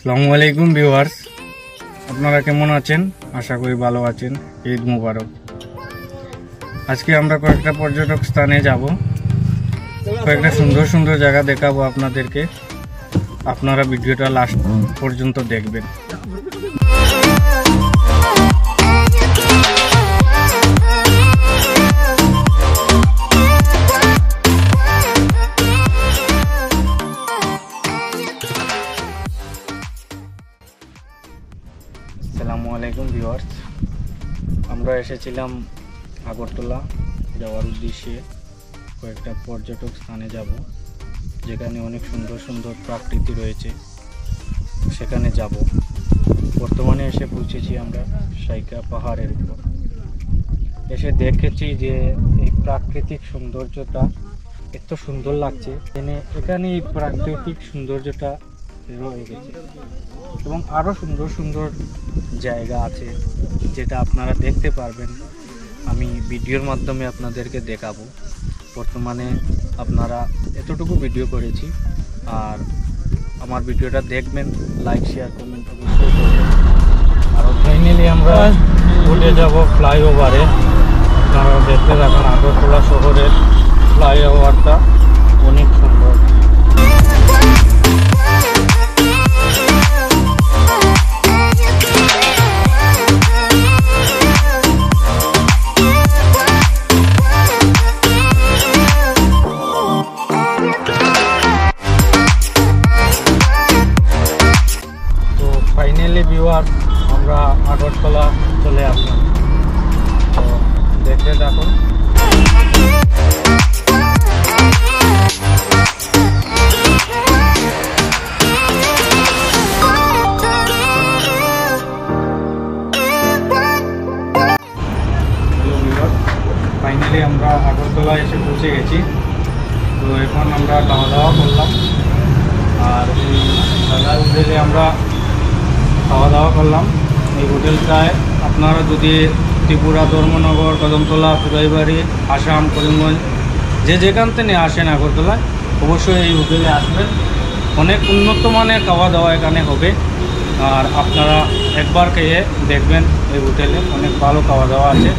আসসালামু আলাইকুম ভিউয়ার্স, আপনারা কেমন আছেন? আশা করি ভালো আছেন। ঈদ মুবারক। আজকে আমরা কয়েকটা পর্যটক স্থানে যাব, কয়েকটা সুন্দর সুন্দর জায়গা দেখাবো আপনাদেরকে। আপনারা ভিডিওটা লাস্ট পর্যন্ত দেখবেন। আসসালামু আলাইকুম ভিউয়ার্স, আমরা এসেছিলাম আগরতলা যাওয়ার উদ্দেশ্যে। কয়েকটা পর্যটক স্থানে যাব, যেখানে অনেক সুন্দর সুন্দর প্রকৃতি রয়েছে, সেখানে যাব। বর্তমানে এসে পৌঁছেছি আমরা সাইকা পাহাড়ের উপর। এসে দেখেছি যে এই প্রাকৃতিক সৌন্দর্যটা এত সুন্দর লাগছে। এখানে এই প্রাকৃতিক সৌন্দর্যটা রয়ে গেছে এবং আরও সুন্দর সুন্দর জায়গা আছে, যেটা আপনারা দেখতে পারবেন। আমি ভিডিওর মাধ্যমে আপনাদেরকে দেখাবো। বর্তমানে আপনারা এতটুকু ভিডিও করেছি, আর আমার ভিডিওটা দেখবেন, লাইক শেয়ার কমেন্ট অবশ্যই করবেন। আর ফাইনালি আমরা উঠে যাব ফ্লাইওভারে। আপনারা দেখতে থাকুন, আগরতলা শহরের ফ্লাইওভারটা অনেক সুন্দর। ফাইনালি ভিউয়ার, আমরা আগরতলা চলে আসলাম। তো দেখতে থাকুন। হ্যালো ভিউয়ার, ফাইনালি আমরা আগরতলা এসে পৌঁছে গেছি। তো এখন আমরা খাওয়া দাওয়া করলাম, আর এই দাদার হোটেলে আমরা খাওয়া দাওয়া করলাম। এই হোটেলটায় আপনারা যদি ত্রিপুরা, ধর্মনগর, কদমতলা, ফুরাইবাড়ি, আসাম, করিমগঞ্জ যেখান থেকে আসেন আগরতলায়, অবশ্যই এই হোটেলে আসবেন। অনেক উন্নত মানের খাওয়া দাওয়া এখানে হবে, আর আপনারা একবার খেয়ে দেখবেন। এই হোটেলে অনেক ভালো খাওয়া দাওয়া আছে।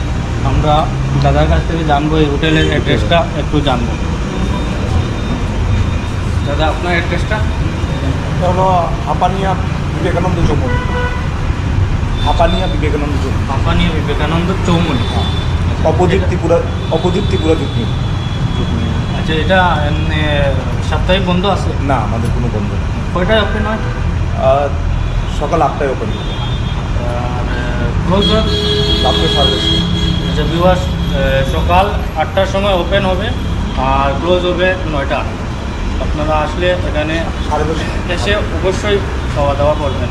আমরা দাদার কাছ থেকে জানবো এই হোটেলের অ্যাড্রেসটা, একটু জানবো। দাদা, আপনার অ্যাড্রেসটা? হলো হাপানিয়া বিবেকানন্দ চৌমনি। হাপানিয়া বিবেকানন্দ চৌমনি। হাপানিয়া বিবেকানন্দ চৌমনি, অপোজিট ত্রিপুরা যুক্তি। আচ্ছা, এটা সাপ্তাহিক বন্ধ আছে? না, আমাদের কোনো বন্ধ নেই। কয়টায় ওপেন হয়? সকাল 8টায় ওপেন হবে। আর ক্লোজ হয় রাত্রে 10:30। আচ্ছা ভিউয়ার্স, সকাল 8টার সময় ওপেন হবে আর ক্লোজ হবে 9টা। আপনারা আসলে এখানে 10:30 এসে অবশ্যই খাওয়া দাওয়া করবেন।